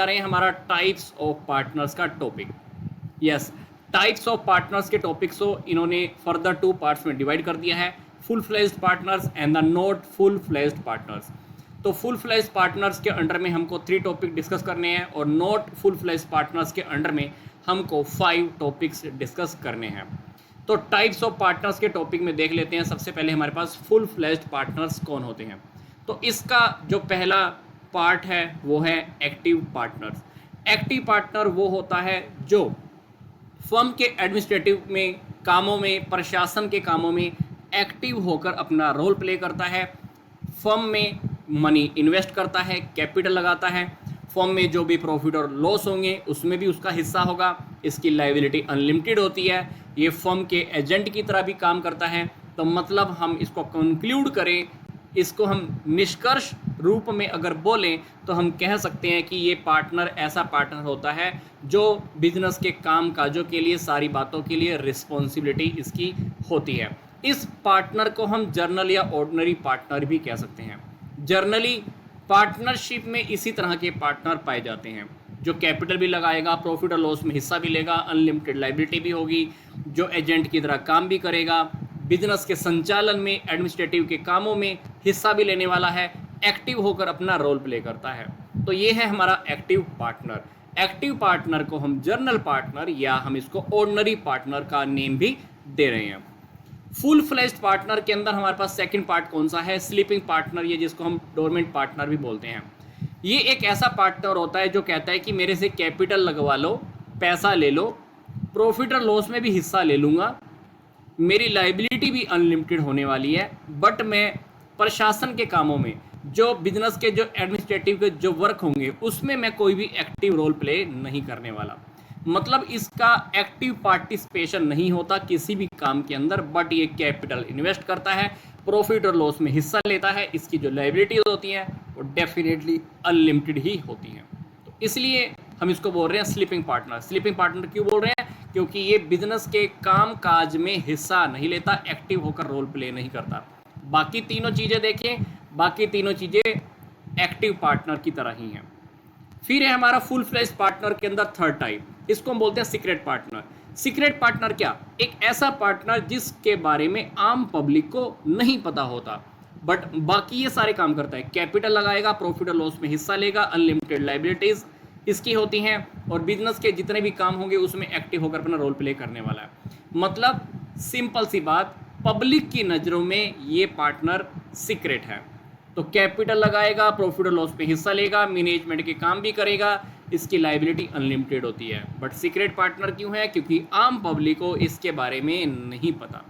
जा रहे हैं हमारा टाइप्स ऑफ पार्टनर्स का topic. Yes, types of partners के टॉपिक्स को इन्होंने फर्दर 2 पार्ट्स में डिवाइड कर दिया है, full fledged partners and the not full fledged partners. तो फुल फ्लेज्ड पार्टनर्स के अंडर में हमको 3 टॉपिक डिस्कस करने हैं और नॉट फुल फ्लेज्ड पार्टनर्स के अंडर में हमको 5 टॉपिक्स डिस्कस करने हैं। तो टाइप्स ऑफ पार्टनर्स के टॉपिक में देख लेते हैं। सबसे पहले हमारे पास फुल फ्लेज्ड पार्टनर्स कौन होते हैं। तो इसका जो पहला पार्ट है वो है एक्टिव पार्टनर्स। एक्टिव पार्टनर वो होता है जो फर्म के एडमिनिस्ट्रेटिव में कामों में, प्रशासन के कामों में एक्टिव होकर अपना रोल प्ले करता है, फर्म में मनी इन्वेस्ट करता है, कैपिटल लगाता है, फर्म में जो भी प्रॉफिट और लॉस होंगे उसमें भी उसका हिस्सा होगा, इसकी लायबिलिटी अनलिमिटेड होती है, ये फर्म के एजेंट की तरह भी काम करता है। तो मतलब हम इसको कंक्लूड करें, इसको हम निष्कर्ष रूप में अगर बोलें तो हम कह सकते हैं कि ये पार्टनर ऐसा पार्टनर होता है जो बिजनेस के काम काजों के लिए, सारी बातों के लिए रिस्पॉन्सिबिलिटी इसकी होती है। इस पार्टनर को हम जर्नल या ऑर्डिनरी पार्टनर भी कह सकते हैं। जर्नली पार्टनरशिप में इसी तरह के पार्टनर पाए जाते हैं जो कैपिटल भी लगाएगा, प्रॉफिट और लॉस में हिस्सा भी लेगा, अनलिमिटेड लायबिलिटी भी होगी, जो एजेंट की तरह काम भी करेगा, बिजनेस के संचालन में, एडमिनिस्ट्रेटिव के कामों में हिस्सा भी लेने वाला है, एक्टिव होकर अपना रोल प्ले करता है। तो ये है हमारा एक्टिव पार्टनर। एक्टिव पार्टनर को हम जर्नल पार्टनर या हम इसको ऑर्डिनरी पार्टनर का नेम भी दे रहे हैं। फुल फ्लेज्ड पार्टनर के अंदर हमारे पास सेकंड पार्ट कौन सा है, स्लीपिंग पार्टनर, ये जिसको हम डोरमेंट पार्टनर भी बोलते हैं। ये एक ऐसा पार्टनर होता है जो कहता है कि मेरे से कैपिटल लगवा लो, पैसा ले लो, प्रॉफिट और लॉस में भी हिस्सा ले लूँगा, मेरी लायबिलिटी भी अनलिमिटेड होने वाली है, बट मैं प्रशासन के कामों में, जो बिजनेस के जो एडमिनिस्ट्रेटिव के जो वर्क होंगे उसमें मैं कोई भी एक्टिव रोल प्ले नहीं करने वाला। मतलब इसका एक्टिव पार्टिसिपेशन नहीं होता किसी भी काम के अंदर, बट ये कैपिटल इन्वेस्ट करता है, प्रॉफिट और लॉस में हिस्सा लेता है, इसकी जो लायबिलिटीज होती हैं वो डेफिनेटली अनलिमिटेड ही होती हैं। तो इसलिए हम इसको बोल रहे हैं स्लीपिंग पार्टनर। स्लीपिंग पार्टनर क्यों बोल रहे हैं? क्योंकि ये बिजनेस के काम काज में हिस्सा नहीं लेता, एक्टिव होकर रोल प्ले नहीं करता। बाकी तीनों चीज़ें देखें, बाकी तीनों चीज़ें एक्टिव पार्टनर की तरह ही हैं। फिर है हमारा फुल फ्लेज्ड पार्टनर के अंदर थर्ड टाइप, इसको हम बोलते हैं सीक्रेट पार्टनर। सीक्रेट पार्टनर क्या? एक ऐसा पार्टनर जिसके बारे में आम पब्लिक को नहीं पता होता, बट बाकी ये सारे काम करता है, कैपिटल लगाएगा, प्रॉफिट और लॉस में हिस्सा लेगा, अनलिमिटेड लायबिलिटीज इसकी होती हैं, और बिजनेस के जितने भी काम होंगे उसमें एक्टिव होकर अपना रोल प्ले करने वाला है। मतलब सिंपल सी बात, पब्लिक की नज़रों में ये पार्टनर सीक्रेट है। तो कैपिटल लगाएगा, प्रॉफिट और लॉस पे हिस्सा लेगा, मैनेजमेंट के काम भी करेगा, इसकी लायबिलिटी अनलिमिटेड होती है। बट सीक्रेट पार्टनर क्यों है? क्योंकि आम पब्लिक को इसके बारे में नहीं पता।